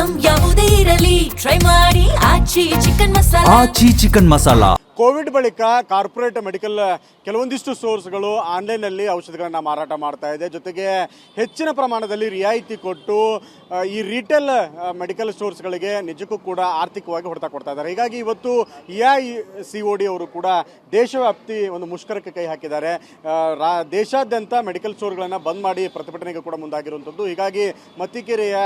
Item ಯಾವುದೇ ಇರಲಿ try ಮಾಡಿ ಆಚಿ ಚಿಕನ್ ಮಸಾಲಾ. ಕೋವಿಡ್ ಬಳಿಕ ಕಾರ್ಪೊರೇಟ್ ಮೆಡಿಕಲ್ ಕೆಲವೊಂದಿಷ್ಟು ಸ್ಟೋರ್ಸ್ಗಳು ಆನ್ಲೈನಲ್ಲಿ ಔಷಧಿಗಳನ್ನು ಮಾರಾಟ ಮಾಡ್ತಾ ಇದೆ. ಜೊತೆಗೆ ಹೆಚ್ಚಿನ ಪ್ರಮಾಣದಲ್ಲಿ ರಿಯಾಯಿತಿ ಕೊಟ್ಟು ಈ ರಿಟೇಲ್ ಮೆಡಿಕಲ್ ಸ್ಟೋರ್ಸ್ಗಳಿಗೆ ನಿಜಕ್ಕೂ ಕೂಡ ಆರ್ಥಿಕವಾಗಿ ಹೊಡೆತ ಕೊಡ್ತಾ ಇದ್ದಾರೆ. ಹೀಗಾಗಿ ಇವತ್ತು EICOD ಅವರು ಕೂಡ ದೇಶವ್ಯಾಪ್ತಿ ಒಂದು ಮುಷ್ಕರಕ್ಕೆ ಕೈ ಹಾಕಿದ್ದಾರೆ. ದೇಶಾದ್ಯಂತ ಮೆಡಿಕಲ್ ಸ್ಟೋರ್ಗಳನ್ನು ಬಂದ್ ಮಾಡಿ ಪ್ರತಿಭಟನೆಗೆ ಕೂಡ ಮುಂದಾಗಿರುವಂಥದ್ದು. ಹೀಗಾಗಿ ಮತ್ತಿಕೆರೆಯ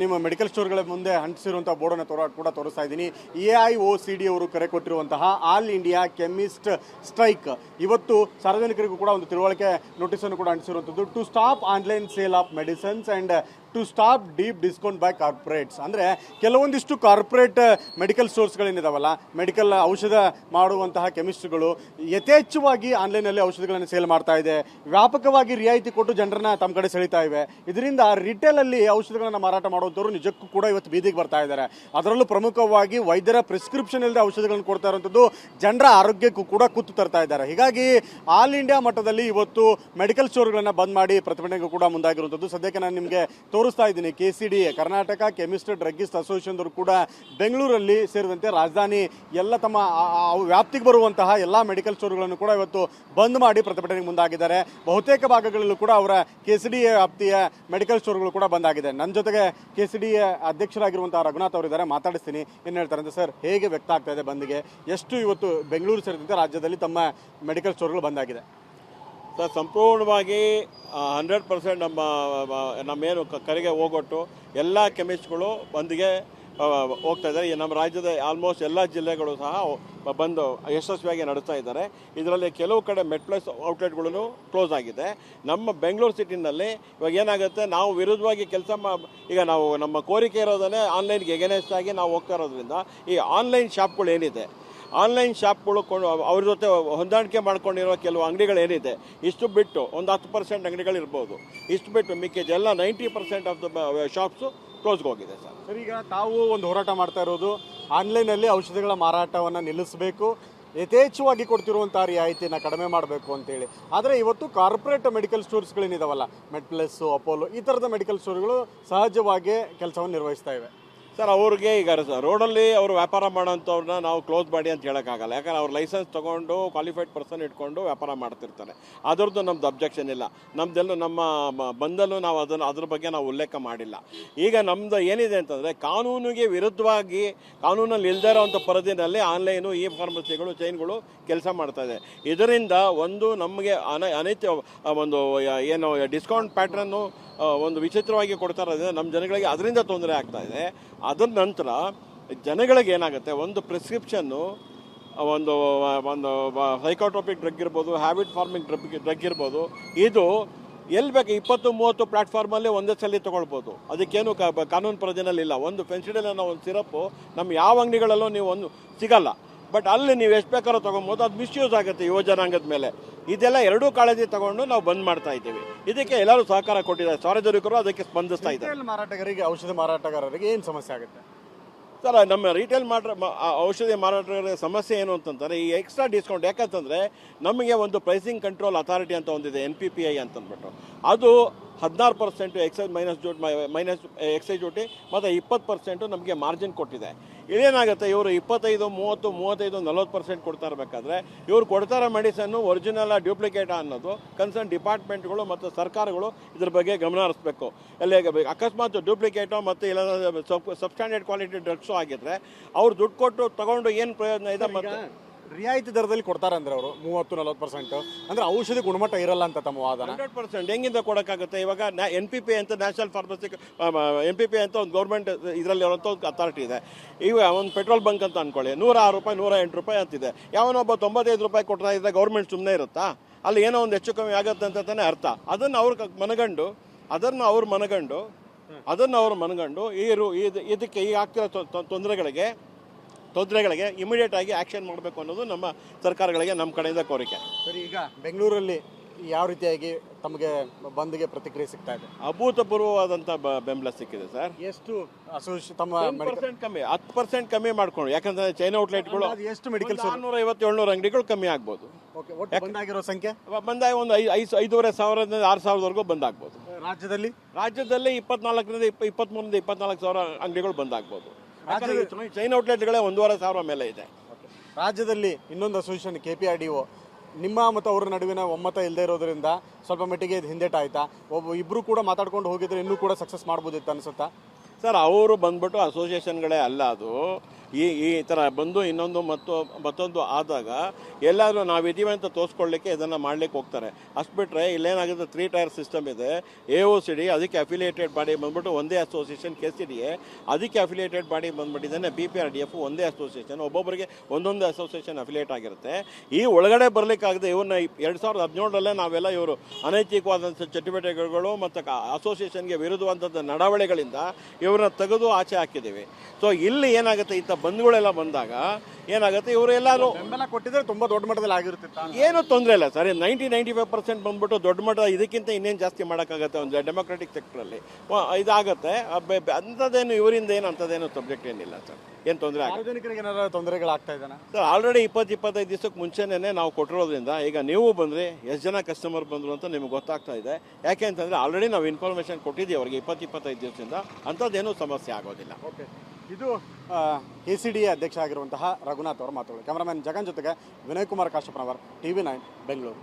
ನಿಮ್ಮ ಮೆಡಿಕಲ್ ಸ್ಟೋರ್ಗಳ ಮುಂದೆ ಅಂಟಿಸಿರುವಂಥ ಬೋರ್ಡನ್ನು ಕೂಡ ತೋರಿಸ್ತಾ ಇದ್ದೀನಿ. AIOCD ಅವರು ಕರೆ ಕೊಟ್ಟಿರುವಂತಹ ಆಲ್ ಇಂಡಿಯಾ ಕೆಮಿಸ್ಟ್ ಸ್ಟ್ರೈಕ್ ಇವತ್ತು ಸಾರ್ವಜನಿಕರಿಗೂ ಕೂಡ ಒಂದು ತಿಳುವಳಿಕೆ ನೋಟಿಸ್ ಅನ್ನು ಕೂಡ ಅಂಟಿಸಿರುವಂಥದ್ದು. To stop online sale of medicines and to stop deep discount by corporates. ಅಂದರೆ ಕೆಲವೊಂದಿಷ್ಟು ಕಾರ್ಪೊರೇಟ್ ಮೆಡಿಕಲ್ ಸ್ಟೋರ್ಸ್ಗಳೇನಿದಾವಲ್ಲ, ಮೆಡಿಕಲ್ ಔಷಧ ಮಾಡುವಂತಹ ಕೆಮಿಸ್ಟ್ಗಳು ಯಥೇಚ್ಛವಾಗಿ ಆನ್ಲೈನಲ್ಲಿ ಔಷಧಿಗಳನ್ನು ಸೇಲ್ ಮಾಡ್ತಾ ಇದೆ. ವ್ಯಾಪಕವಾಗಿ ರಿಯಾಯಿತಿ ಕೊಟ್ಟು ಜನರನ್ನ ತಮ್ಮ ಕಡೆ ಸೆಳೀತಾ ಇವೆ. ಇದರಿಂದ ರಿಟೇಲಲ್ಲಿ ಔಷಧಿಗಳನ್ನು ಮಾರಾಟ ಮಾಡುವಂಥವ್ರು ನಿಜಕ್ಕೂ ಕೂಡ ಇವತ್ತು ಬೀದಿಗೆ ಬರ್ತಾ ಇದ್ದಾರೆ. ಅದರಲ್ಲೂ ಪ್ರಮುಖವಾಗಿ ವೈದ್ಯರ ಪ್ರಿಸ್ಕ್ರಿಪ್ಷನ್ ಇಲ್ಲದೆ ಔಷಧಿಗಳನ್ನು ಕೊಡ್ತಾ ಇರುವಂಥದ್ದು ಜನರ ಆರೋಗ್ಯಕ್ಕೂ ಕೂಡ ಕುತ್ತು ತರ್ತಾ ಇದ್ದಾರೆ. ಹೀಗಾಗಿ ಆಲ್ ಇಂಡಿಯಾ ಮಟ್ಟದಲ್ಲಿ ಇವತ್ತು ಮೆಡಿಕಲ್ ಸ್ಟೋರ್ಗಳನ್ನು ಬಂದ್ ಮಾಡಿ ಪ್ರತಿಭಟನೆಗೂ ಕೂಡ ಮುಂದಾಗಿರುವಂಥದ್ದು. ಸದ್ಯಕ್ಕೆ ನಾನು ನಿಮಗೆ ತೋರಿಸ್ತಾ ಇದ್ದೀನಿ. KCDA Karnataka chemist druggist association ಅವರು ಕೂಡ ಬೆಂಗಳೂರಲ್ಲಿ ಸೇರಿದಂತೆ ರಾಜಧಾನಿ ಎಲ್ಲ ತಮ್ಮ ವ್ಯಾಪ್ತಿಗೆ ಬರುವಂತಹ ಎಲ್ಲ ಮೆಡಿಕಲ್ ಸ್ಟೋರ್ಗಳನ್ನು ಕೂಡ ಇವತ್ತು ಬಂದ್ ಮಾಡಿ ಪ್ರತಿಭಟನೆಗೆ ಮುಂದಾಗಿದ್ದಾರೆ. ಬಹುತೇಕ ಭಾಗಗಳಲ್ಲೂ ಕೂಡ ಅವರ KCDA ವ್ಯಾಪ್ತಿಯ ಮೆಡಿಕಲ್ ಸ್ಟೋರ್ಗಳು ಕೂಡ ಬಂದಾಗಿದೆ. ನನ್ನ ಜೊತೆಗೆ KCDA ಅಧ್ಯಕ್ಷರಾಗಿರುವಂತಹ ರಘುನಾಥ್ ಅವರಿದ್ದಾರೆ, ಮಾತಾಡಿಸ್ತೀನಿ. ಏನು ಹೇಳ್ತಾರೆ ಅಂತ ಸರ್, ಹೇಗೆ ವ್ಯಕ್ತ ಆಗ್ತಾ ಇದೆ ಬಂದ್ಗೆ? ಎಷ್ಟು ಇವತ್ತು ಬೆಂಗಳೂರು ಸೇರಿದಂತೆ ರಾಜ್ಯದಲ್ಲಿ ತಮ್ಮ ಮೆಡಿಕಲ್ ಸ್ಟೋರ್ಗಳು ಬಂದಾಗಿದೆ? ಸರ್, ಸಂಪೂರ್ಣವಾಗಿ 100% ನಮ್ಮೇನು ಕರೆಗೆ ಹೋಗೊಟ್ಟು ಎಲ್ಲ ಕೆಮಿಸ್ಟ್ಗಳು ಬಂದ್ಗೆ ಹೋಗ್ತಾ ಇದ್ದಾರೆ. ನಮ್ಮ ರಾಜ್ಯದ ಆಲ್ಮೋಸ್ಟ್ ಎಲ್ಲ ಜಿಲ್ಲೆಗಳು ಸಹ ಬಂದು ಯಶಸ್ವಿಯಾಗಿ ನಡೆಸ್ತಾ ಇದ್ದಾರೆ. ಇದರಲ್ಲಿ ಕೆಲವು ಕಡೆ ಮೆಡ್ಪ್ಲಸ್ ಔಟ್ಲೆಟ್ಗಳು ಕ್ಲೋಸ್ ಆಗಿದೆ. ನಮ್ಮ ಬೆಂಗಳೂರು ಸಿಟಿನಲ್ಲಿ ಇವಾಗ ಏನಾಗುತ್ತೆ, ನಾವು ವಿರುದ್ಧವಾಗಿ ಕೆಲಸ ಈಗ ನಾವು ನಮ್ಮ ಕೋರಿಕೆ ಇರೋದನ್ನೇ ಆನ್ಲೈನ್ಗೆ ಎಗೇನೆಸ್ಟ್ ಆಗಿ ನಾವು ಹೋಗ್ತಾ ಇರೋದ್ರಿಂದ ಈ ಆನ್ಲೈನ್ ಶಾಪ್ಗಳು ಏನಿದೆ, ಆನ್ಲೈನ್ ಶಾಪ್ಗಳು ಅವ್ರ ಜೊತೆ ಹೊಂದಾಣಿಕೆ ಮಾಡ್ಕೊಂಡಿರೋ ಕೆಲವು ಅಂಗಡಿಗಳೇನಿದೆ, ಇಷ್ಟು ಬಿಟ್ಟು ಒಂದು 10% ಅಂಗಡಿಗಳಿರ್ಬೋದು, ಇಷ್ಟು ಬಿಟ್ಟು ಮಿಕ್ಕಿದ ಎಲ್ಲ 90% ಆಫ್ ದ ಶಾಪ್ಸು ಕ್ಲೋಸ್ಗೆ ಹೋಗಿದೆ ಸರ್. ಸರ್, ಈಗ ತಾವು ಒಂದು ಹೋರಾಟ ಮಾಡ್ತಾ ಇರೋದು ಆನ್ಲೈನಲ್ಲಿ ಔಷಧಿಗಳ ಮಾರಾಟವನ್ನು ನಿಲ್ಲಿಸಬೇಕು, ಯಥೇಚ್ಛವಾಗಿ ಕೊಡ್ತಿರುವಂಥ ರಿಯಾಯಿತಿನ ಕಡಿಮೆ ಮಾಡಬೇಕು ಅಂತೇಳಿ. ಆದರೆ ಇವತ್ತು ಕಾರ್ಪೊರೇಟ್ ಮೆಡಿಕಲ್ ಸ್ಟೋರ್ಸ್ಗಳೇನಿದಾವಲ್ಲ, ಮೆಡ್ಪ್ಲಸ್, ಅಪೋಲೋ, ಈ ಥರದ ಮೆಡಿಕಲ್ ಸ್ಟೋರ್ಗಳು ಸಹಜವಾಗಿ ಕೆಲಸವನ್ನು ನಿರ್ವಹಿಸ್ತಾ ಇವೆ. ಸರ್, ಅವ್ರಿಗೆ ಈಗ ರೋಡಲ್ಲಿ ಅವರು ವ್ಯಾಪಾರ ಮಾಡೋಂಥವ್ರನ್ನ ನಾವು ಕ್ಲೋಸ್ ಮಾಡಿ ಅಂತ ಹೇಳೋಕ್ಕಾಗಲ್ಲ. ಯಾಕಂದ್ರೆ ಅವ್ರು ಲೈಸೆನ್ಸ್ ತೊಗೊಂಡು ಕ್ವಾಲಿಫೈಡ್ ಪರ್ಸನ್ ಇಟ್ಕೊಂಡು ವ್ಯಾಪಾರ ಮಾಡ್ತಿರ್ತಾರೆ. ಅದರದ್ದು ನಮ್ದು ಅಬ್ಜೆಕ್ಷನ್ ಇಲ್ಲ. ನಮ್ಮದೆಲ್ಲೂ ನಮ್ಮ ಬಂದಲ್ಲೂ ನಾವು ಅದ್ರ ಬಗ್ಗೆ ನಾವು ಉಲ್ಲೇಖ ಮಾಡಿಲ್ಲ. ಈಗ ನಮ್ಮದು ಏನಿದೆ ಅಂತಂದರೆ, ಕಾನೂನಿಗೆ ವಿರುದ್ಧವಾಗಿ ಕಾನೂನಲ್ಲಿ ಇಲ್ಲದೇ ಇರೋವಂಥ ಪರಿಧಿನಲ್ಲಿ ಆನ್ಲೈನು ಫಾರ್ಮಸಿಗಳು ಚೈನ್ಗಳು ಕೆಲಸ ಮಾಡ್ತಾಯಿದೆ. ಇದರಿಂದ ಒಂದು ನಮಗೆ ಅನೈತ್ಯ ಒಂದು ಏನು ಡಿಸ್ಕೌಂಟ್ ಪ್ಯಾಟ್ರನ್ನು ಒಂದು ವಿಚಿತ್ರವಾಗಿ ಕೊಡ್ತಾ ಇರೋದ್ರಿಂದ ನಮ್ಮ ಜನಗಳಿಗೆ ಅದರಿಂದ ತೊಂದರೆ ಆಗ್ತಾ ಇದೆ. ಅದರ ನಂತರ ಜನಗಳಿಗೆ ಏನಾಗುತ್ತೆ, ಒಂದು ಪ್ರಿಸ್ಕ್ರಿಪ್ಷನ್ನು, ಒಂದು ಸೈಕೋಟ್ರೋಪಿಕ್ ಡ್ರಗ್ ಇರ್ಬೋದು, ಹ್ಯಾಬಿಟ್ ಫಾರ್ಮಿಂಗ್ ಡ್ರಗ್ ಇರ್ಬೋದು, ಇದು ಎಲ್ಲಿ ಬೇಕು 20-30 ಪ್ಲಾಟ್ಫಾರ್ಮಲ್ಲೇ ಒಂದೇ ಸಲ ತೊಗೊಳ್ಬೋದು. ಅದಕ್ಕೇನು ಕಾನೂನು ಪರಿಧಿನಲ್ಲಿ ಇಲ್ಲ. ಒಂದು ಫೆನ್ಸಿಡಲ್ ಅನ್ನೋ ಒಂದು ಸಿರಪ್ಪು ನಮ್ಮ ಯಾವ ಅಂಗಡಿಗಳಲ್ಲೂ ನೀವು ಒಂದು ಸಿಗಲ್ಲ. ಬಟ್ ಅಲ್ಲಿ ನೀವು ಎಷ್ಟು ಬೇಕಾದ್ರೂ ತೊಗೊಬೋದು. ಅದು ಮಿಸ್ಯೂಸ್ ಆಗುತ್ತೆ ಯುವ ಜನಾಂಗದ ಮೇಲೆ. ಇದೆಲ್ಲ ಎರಡೂ ಕಾಳಜಿ ತಗೊಂಡು ನಾವು ಬಂದ್ ಮಾಡ್ತಾ ಇದ್ದೀವಿ. ಇದಕ್ಕೆ ಎಲ್ಲರೂ ಸಹಕಾರ ಕೊಟ್ಟಿದ್ದಾರೆ, ಸಾರ್ವಜನಿಕರು ಅದಕ್ಕೆ ಸ್ಪಂದಿಸ್ತಾ ಇದ್ದಾರೆ. ಮಾರಾಟಗಾರರಿಗೆ, ಔಷಧಿ ಮಾರಾಟಗಾರರಿಗೆ ಏನು ಸಮಸ್ಯೆ ಆಗುತ್ತೆ ಸರ್? ನಮ್ಮ ರಿಟೇಲ್ ಔಷಧಿ ಮಾರಾಟಗಾರರ ಸಮಸ್ಯೆ ಏನು ಅಂತಂದರೆ, ಈ ಎಕ್ಸ್ಟ್ರಾ ಡಿಸ್ಕೌಂಟ್. ಯಾಕಂತಂದರೆ ನಮಗೆ ಒಂದು ಪ್ರೈಸಿಂಗ್ ಕಂಟ್ರೋಲ್ ಅಥಾರಿಟಿ ಅಂತ ಒಂದಿದೆ, NPPI ಅಂತಂದ್ಬಿಟ್ಟು. ಅದು 16% ಎಕ್ಸೈಸ್ ಮೈನಸ್ ಎಕ್ಸೈಸ್ ಡ್ಯೂಟಿ ಮತ್ತು 20% ನಮಗೆ ಮಾರ್ಜಿನ್ ಕೊಟ್ಟಿದೆ. ಇದೇನಾಗುತ್ತೆ, ಇವರು 25, 30, 35, 40% ಕೊಡ್ತಾ ಇರಬೇಕಾದ್ರೆ ಇವ್ರು ಕೊಡ್ತಾರೋ ಮೆಡಿಸನ್ನು ಒರಿಜಿನಲ್ ಡ್ಯೂಪ್ಲಿಕೇಟ್ ಅನ್ನೋದು ಕನ್ಸರ್ನ್ ಡಿಪಾರ್ಟ್ಮೆಂಟ್ಗಳು ಮತ್ತು ಸರ್ಕಾರಗಳು ಇದ್ರ ಬಗ್ಗೆ ಗಮನ ಹರಿಸ್ಬೇಕು. ಅಲ್ಲಿ ಅಕಸ್ಮಾತ್ ಡ್ಯೂಪ್ಲಿಕೇಟೋ ಮತ್ತು ಇಲ್ಲ ಸಬ್ಸ್ಟ್ಯಾಂಡರ್ಡ್ ಕ್ವಾಲಿಟಿ ಡ್ರಗ್ಸು ಆಗಿದ್ರೆ ಅವ್ರು ದುಡ್ಡು ಕೊಟ್ಟು ತಗೊಂಡು ಏನು ಪ್ರಯೋಜನ ಇದೆ? ಮತ್ತು ರಿಯಾಯಿತಿ ದರದಲ್ಲಿ ಕೊಡ್ತಾರೆ ಅಂದ್ರೆ ಅವರು 30-40%, ಅಂದ್ರೆ ಔಷಧಿ ಗುಣಮಟ್ಟ ಇರಲ್ಲ ಅಂತ ತಮ್ಮ ವಾದನ. 100% ಹೆಂಗಿಂದ ಕೊಡೋಕ್ಕಾಗುತ್ತೆ? ಇವಾಗ NPPI ಅಂತ ನ್ಯಾಷನಲ್ ಫಾರ್ಮಸಿಕ್ NPPI ಅಂತ ಒಂದು ಗೌರ್ಮೆಂಟ್ ಇದರಲ್ಲಿ ಇರೋಂಥ ಒಂದು ಅಥಾರಿಟಿ ಇದೆ. ಈಗ ಒಂದು ಪೆಟ್ರೋಲ್ ಬಂಕ್ ಅಂತ ಅಂದ್ಕೊಳ್ಳಿ, 106 ರೂಪಾಯಿ, 108 ರೂಪಾಯಿ ಅಂತಿದೆ. ಯಾವನೊಬ್ಬ 95 ರೂಪಾಯಿ ಕೊಡ್ತಾ ಇದ್ದರೆ ಗೌರ್ಮೆಂಟ್ ಸುಮ್ಮನೆ ಇರುತ್ತಾ? ಅಲ್ಲಿ ಏನೋ ಒಂದು ಹೆಚ್ಚು ಕಮ್ಮಿ ಆಗುತ್ತೆ ಅಂತ ತಾನೇ ಅರ್ಥ. ಅದನ್ನು ಅವ್ರು ಮನಗಂಡು ಇದಕ್ಕೆ ಈಗ ಆಗ್ತಿರೋ ತೊಂದರೆಗಳಿಗೆ ಇಮಿಡಿಯೇಟ್ ಆಗಿ ಆಕ್ಷನ್ ಮಾಡಬೇಕು ಅನ್ನೋದು ನಮ್ಮ ಸರ್ಕಾರಗಳಿಗೆ ನಮ್ಮ ಕಡೆಯಿಂದ ಕೋರಿಕೆ. ಸರಿ, ಈಗ ಬೆಂಗಳೂರಲ್ಲಿ ಯಾವ ರೀತಿಯಾಗಿ ತಮಗೆ ಬಂದ್ಗೆ ಪ್ರತಿಕ್ರಿಯೆ ಸಿಗ್ತಾ ಇದೆ? ಅಭೂತಪೂರ್ವವಾದಂಥ ಬೆಂಬಲ ಸಿಕ್ಕಿದೆ ಸರ್. ಎಷ್ಟು ತಮ್ಮ 10% ಕಮ್ಮಿ ಮಾಡ್ಕೊಂಡು, ಯಾಕಂದ್ರೆ ಚೈನಾ ಔಟ್ಲೆಟ್ಗಳು ಎಷ್ಟು ಮೆಡಿಕಲ್ 450-700 ಅಂಗಡಿಗಳು ಕಮ್ಮಿ ಆಗ್ಬೋದು. ಬಂದಾಗಿರೋ ಸಂಖ್ಯೆ ಬಂದಾಗ ಒಂದು 5,500-6,000 ಬಂದಾಗ್ಬೋದು. ರಾಜ್ಯದಲ್ಲಿ ರಾಜ್ಯದಲ್ಲೇ 24ರಿಂದ 23ರಿಂದ 24,000 ಅಂಗಡಿಗಳು ಬಂದಾಗ್ಬೋದು. ಚೈನ್ ಔಟ್ಲೆಟ್ಗಳೇ 1,500 ಮೇಲೆ ಇದೆ. ರಾಜ್ಯದಲ್ಲಿ ಇನ್ನೊಂದು ಅಸೋಸಿಯೇಷನ್ KPRDO ನಿಮ್ಮ ಮತ್ತು ಅವರ ನಡುವಿನ ಒಮ್ಮತ ಇಲ್ಲದೆ ಇರೋದ್ರಿಂದ ಸ್ವಲ್ಪ ಮಟ್ಟಿಗೆ ಇದು ಹಿಂದೇಟ ಆಯ್ತಾ? ಇಬ್ಬರು ಕೂಡ ಮಾತಾಡ್ಕೊಂಡು ಹೋಗಿದ್ರೆ ಇನ್ನೂ ಕೂಡ ಸಕ್ಸಸ್ ಮಾಡ್ಬೋದಿತ್ತು ಅನ್ಸುತ್ತಾ? ಸರ್, ಅವರು ಬಂದ್ಬಿಟ್ಟು ಅಸೋಸಿಯೇಷನ್ಗಳೇ ಅಲ್ಲ. ಅದು ಈ ಥರ ಬಂದು ಇನ್ನೊಂದು ಮತ್ತೊಂದು ಆದಾಗ ಎಲ್ಲಾದರೂ ನಾವಿದ್ದೀವಿ ಅಂತ ತೋರಿಸ್ಕೊಳ್ಳಿಕ್ಕೆ ಇದನ್ನು ಮಾಡ್ಲಿಕ್ಕೆ ಹೋಗ್ತಾರೆ. ಅಷ್ಟು ಬಿಟ್ಟರೆ ಇಲ್ಲೇನಾಗುತ್ತೆ, 3 ಟೈರ್ ಸಿಸ್ಟಮ್ ಇದೆ. AOCD ಅದಕ್ಕೆ ಅಫಿಲಿಯೇಟೆಡ್ ಬಾಡಿ ಬಂದ್ಬಿಟ್ಟು ಒಂದೇ ಅಸೋಸಿಯೇಷನ್, KCDA ಅದಕ್ಕೆ ಅಫಿಲಿಯೇಟೆಡ್ ಬಾಡಿ ಬಂದ್ಬಿಟ್ಟಿದ್ದಾನೆ, BPRDF ಒಂದೇ ಅಸೋಸಿಯೇಷನ್, ಒಬ್ಬೊಬ್ಬರಿಗೆ ಒಂದೊಂದು ಅಸೋಸಿಯೇಷನ್ ಅಫಿಲಿಯೇಟ್ ಆಗಿರುತ್ತೆ. ಈ ಒಳಗಡೆ ಬರಲಿಕ್ಕಾಗದೆ ಇವ್ರನ್ನ 2017ರಲ್ಲೇ ನಾವೆಲ್ಲ ಇವರು ಅನೈತಿಕವಾದಂಥ ಚಟುವಟಿಕೆಗಳು ಮತ್ತು ಅಸೋಸಿಯೇಷನ್ಗೆ ವಿರುದ್ಧವಾದಂಥ ನಡವಳಿಗಳಿಂದ ಇವ್ರನ್ನ ತೆಗೆದು ಆಚೆ ಹಾಕಿದ್ದೀವಿ. ಸೊ ಇಲ್ಲಿ ಏನಾಗುತ್ತೆ, ಇಂಥ ಬಂಧುಗಳೆಲ್ಲ ಬಂದಾಗ ಏನಾಗುತ್ತೆ, ಇವರು ಎಲ್ಲರೂ ಬೆಂಬಲ ಕೊಟ್ಟಿದ್ರೆ ತುಂಬ ದೊಡ್ಡ ಮಟ್ಟದಲ್ಲಿ ಆಗಿರುತ್ತಿತ್ತ? ಏನೂ ತೊಂದರೆ ಇಲ್ಲ ಸರ್. 95% ಬಂದ್ಬಿಟ್ಟು ದೊಡ್ಡ ಮಟ್ಟ, ಇದಕ್ಕಿಂತ ಇನ್ನೇನು ಜಾಸ್ತಿ ಮಾಡೋಕ್ಕಾಗತ್ತೆ ಒಂದು ಡೆಮೊಕ್ರೆಟಿಕ್ ಸೆಕ್ಟ್ರಲ್ಲಿ ಇದಾಗುತ್ತೆ. ಅಂಥದ್ದೇನು ಇವರಿಂದ ಏನು ಅಂಥದ್ದೇನು ಸಬ್ಜೆಕ್ಟ್ ಏನಿಲ್ಲ ಸರ್, ಏನು ತೊಂದರೆ ಆಗುತ್ತೆ. ಸಾರ್ವಜನಿಕರಿಗೆ ಏನಾದ್ರು ತೊಂದರೆಗಳಾಗ್ತಾ ಇದ್ದಾನೆ ಸರ್? ಆಲ್ರೆಡಿ 20-25 ದಿವಸಕ್ಕೆ ಮುಂಚೆನೇ ನಾವು ಕೊಟ್ಟಿರೋದ್ರಿಂದ ಈಗ ನೀವು ಬಂದರೆ ಎಷ್ಟು ಜನ ಕಸ್ಟಮರ್ ಬಂದರು ಅಂತ ನಿಮ್ಗೆ ಗೊತ್ತಾಗ್ತಾ ಇದೆ. ಯಾಕೆ ಅಂತಂದರೆ ಆಲ್ರೆಡಿ ನಾವು ಇನ್ಫಾರ್ಮೇಷನ್ ಕೊಟ್ಟಿದ್ದೀವಿ ಅವರಿಗೆ 20-25 ದಿವಸದಿಂದ. ಅಂಥದ್ದೇನೂ ಸಮಸ್ಯೆ ಆಗೋದಿಲ್ಲ. ಓಕೆ, ಇದು KCDA ಅಧ್ಯಕ್ಷ ಆಗಿರುವಂತಹ ರಘುನಾಥ್ ಅವರ ಮಾತುಗಳು. ಕ್ಯಾಮರಾಮನ್ ಜಗನ್ ಜೊತೆಗೆ ವಿನಯ್ ಕುಮಾರ್ ಕಾಶ್ಯಪ್ನವರ್, TV9 ಬೆಂಗಳೂರು.